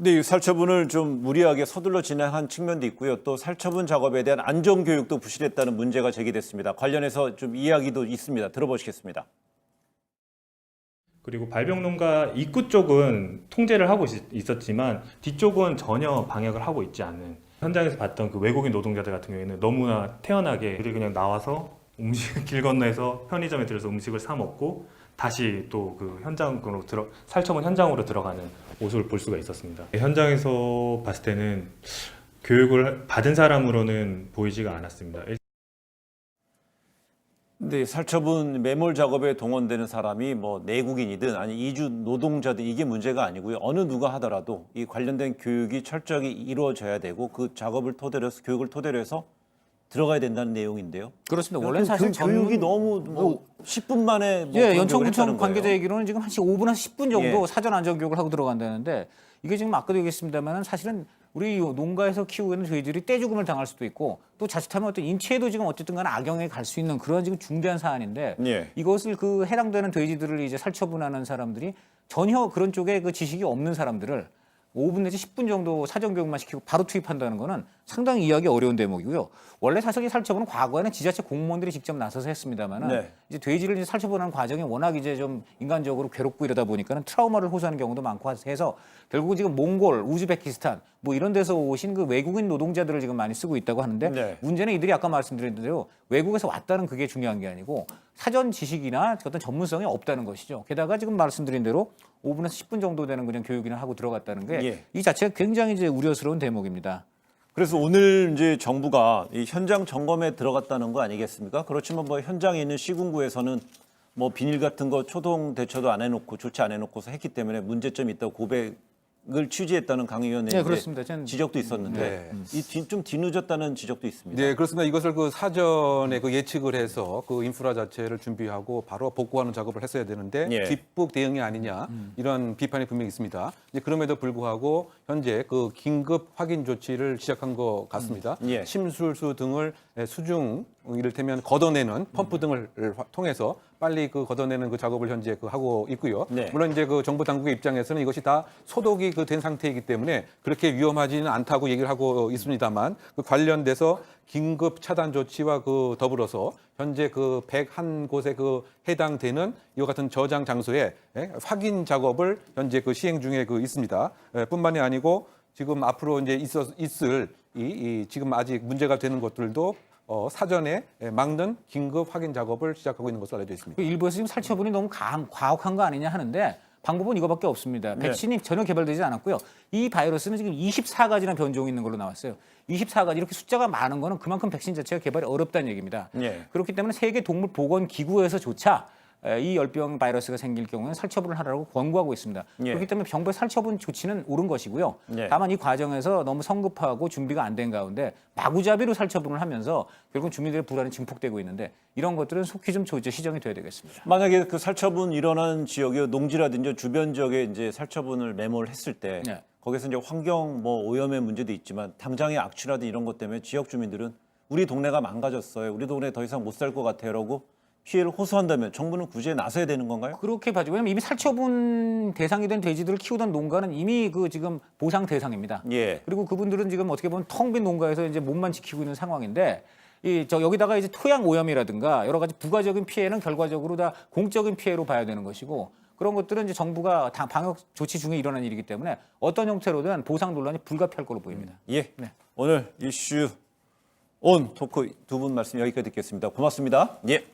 근데 이 살처분을 좀 무리하게 서둘러 진행한 측면도 있고요. 또 살처분 작업에 대한 안전 교육도 부실했다는 문제가 제기됐습니다. 관련해서 좀 이야기도 있습니다. 들어보시겠습니다. 그리고 발병농가 입구 쪽은 통제를 하고 있었지만 뒤쪽은 전혀 방역을 하고 있지 않는, 현장에서 봤던 그 외국인 노동자들 같은 경우에는 너무나 태연하게 그들이 그냥 나와서 길 건너에서 편의점에 들어서 음식을 사 먹고 다시 또 그 현장으로 살처분 현장으로 들어가는 모습을 볼 수가 있었습니다. 현장에서 봤을 때는 교육을 받은 사람으로는 보이지가 않았습니다. 근데 살처분 매몰 작업에 동원되는 사람이 뭐 내국인이든 아니 이주 노동자든 이게 문제가 아니고요. 어느 누가 하더라도 이 관련된 교육이 철저하게 이루어져야 되고 그 작업을 토대로 해서 교육을 토대로 해서 들어가야 된다는 내용인데요. 그렇습니다. 원래 사실 교육이 너무 뭐 10분 만에 뭐 예, 연천군청 관계자 거예요. 얘기로는 지금 한 5분에서 10분 정도 예. 사전 안전 교육을 하고 들어간다는데 이게 지금 아까도 얘기했습니다만은 사실은 우리 농가에서 키우고 있는 저희들이 떼죽음을 당할 수도 있고 또 자칫하면 어떤 인체에도 지금 어쨌든 간에 악영향이 갈 수 있는 그런 지금 중대한 사안인데 예. 이것을 그 해당되는 돼지들을 이제 살처분하는 사람들이 전혀 그런 쪽에 그 지식이 없는 사람들을 5분 내지 10분 정도 사전 교육만 시키고 바로 투입한다는 거는 상당히 이해하기 어려운 대목이고요. 원래 사실 이 살처분은 과거에는 지자체 공무원들이 직접 나서서 했습니다만은 네. 이제 돼지를 이제 살처분하는 과정이 워낙 이제 좀 인간적으로 괴롭고 이러다 보니까는 트라우마를 호소하는 경우도 많고 해서 결국 지금 몽골, 우즈베키스탄 뭐 이런 데서 오신 그 외국인 노동자들을 지금 많이 쓰고 있다고 하는데 네. 문제는 이들이 아까 말씀드린 대로 외국에서 왔다는 그게 중요한 게 아니고 사전 지식이나 어떤 전문성이 없다는 것이죠. 게다가 지금 말씀드린 대로 5분에서 10분 정도 되는 그냥 교육이나 하고 들어갔다는 게 이 예. 자체가 굉장히 이제 우려스러운 대목입니다. 그래서 오늘 이제 정부가 이 현장 점검에 들어갔다는 거 아니겠습니까? 그렇지만 뭐 현장에 있는 시군구에서는 뭐 비닐 같은 거 초동 대처도 안 해놓고 조치 안 해놓고서 했기 때문에 문제점이 있다고 고백을 취지했다는 강 의원의 네, 그렇습니다. 저는 지적도 있었는데 좀 뒤늦었다는 지적도 있습니다. 네, 그렇습니다. 이것을 그 사전에 그 예측을 해서 그 인프라 자체를 준비하고 바로 복구하는 작업을 했어야 되는데 예. 뒷북 대응이 아니냐 이런 비판이 분명히 있습니다. 이제 그럼에도 불구하고 현재 그 긴급 확인 조치를 시작한 것 같습니다. 예. 침술수 등을 수중 이를테면 걷어내는 펌프 등을 통해서 빨리 그 걷어내는 그 작업을 현재 그 하고 있고요. 네. 물론 이제 그 정부 당국의 입장에서는 이것이 다 소독이 그 된 상태이기 때문에 그렇게 위험하지는 않다고 얘기를 하고 있습니다만 그 관련돼서 긴급 차단 조치와 그 더불어서 현재 그 101곳에 그 해당되는 이와 같은 저장 장소에 확인 작업을 현재 그 시행 중에 그 있습니다. 뿐만이 아니고 지금 앞으로 이제 있을 이 지금 아직 문제가 되는 것들도 사전에 막는 긴급 확인 작업을 시작하고 있는 것으로 알려져 있습니다. 일부에서 지금 살처분이 너무 과혹한 거 아니냐 하는데 방법은 이거밖에 없습니다. 네. 백신이 전혀 개발되지 않았고요. 이 바이러스는 지금 24가지나 변종이 있는 걸로 나왔어요. 24가지 이렇게 숫자가 많은 거는 그만큼 백신 자체가 개발이 어렵다는 얘기입니다. 예. 그렇기 때문에 세계동물보건기구에서조차 이 열병 바이러스가 생길 경우에는 살처분을 하라고 권고하고 있습니다. 예. 그렇기 때문에 정부의 살처분 조치는 옳은 것이고요. 예. 다만 이 과정에서 너무 성급하고 준비가 안 된 가운데 마구잡이로 살처분을 하면서 결국 주민들의 불안이 증폭되고 있는데 이런 것들은 속히 좀 시정이 돼야 되겠습니다. 만약에 그 살처분 일어나는 지역이 농지라든지 주변 지역에 이제 살처분을 매몰했을 때 네. 거기서 이제 환경 뭐 오염의 문제도 있지만 당장의 악취라든 이런 것 때문에 지역 주민들은 우리 동네가 망가졌어요. 우리 동네 더 이상 못 살 것 같아요라고 피해를 호소한다면 정부는 구제에 나서야 되는 건가요? 그렇게 봐죠. 왜냐면 이미 살처분 대상이 된 돼지들을 키우던 농가는 이미 그 지금 보상 대상입니다. 예. 그리고 그분들은 지금 어떻게 보면 텅 빈 농가에서 이제 몸만 지키고 있는 상황인데 여기다가 이제 토양 오염이라든가 여러 가지 부가적인 피해는 결과적으로 다 공적인 피해로 봐야 되는 것이고 그런 것들은 이제 정부가 방역 조치 중에 일어난 일이기 때문에 어떤 형태로든 보상 논란이 불가피할 걸로 보입니다. 예. 네. 오늘 이슈 온 토크 두 분 말씀 여기까지 듣겠습니다. 고맙습니다. 예.